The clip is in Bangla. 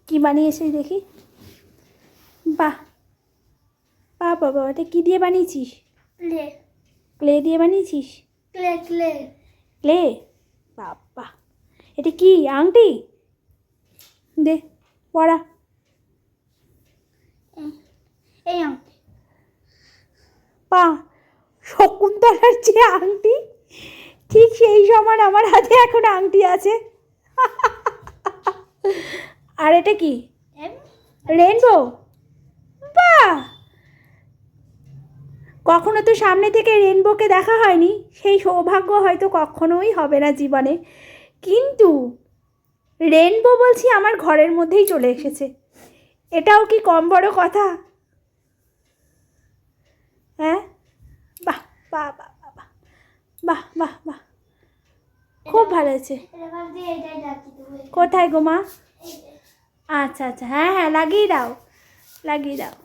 কি বানিয়েছিস দেখি। বাহ বাহ বাবা, এটা কী দিয়ে বানিয়েছিস? ক্লে। ক্লে দিয়ে বানিয়েছিস? Clay clay clay. বাবা, এটা কি আংটি? দে পড়া। এই আংটি। পা, শকুন্তলার যে আংটি ঠিক সেই সমান আমার হাতে এখন আংটি আছে। আর এটা কি? রেনবো। বাহ, কখনো তো সামনে থেকে রেনবোকে দেখা হয়নি, সেই সৌভাগ্য হয়তো কখনোই হবে না জীবনে, কিন্তু রেনবো বলছি আমার ঘরের মধ্যেই চলে এসেছে। এটাও কি কম বড় কথা? হ্যাঁ, বাহ বাহ বাহ বাহ বাহ বাহ বাহ বাহ, খুব ভালো হয়েছে। কোথায় গো মা? আচ্ছা আচ্ছা, হ্যাঁ হ্যাঁ, লাগিয়ে দাও লাগিয়ে দাও।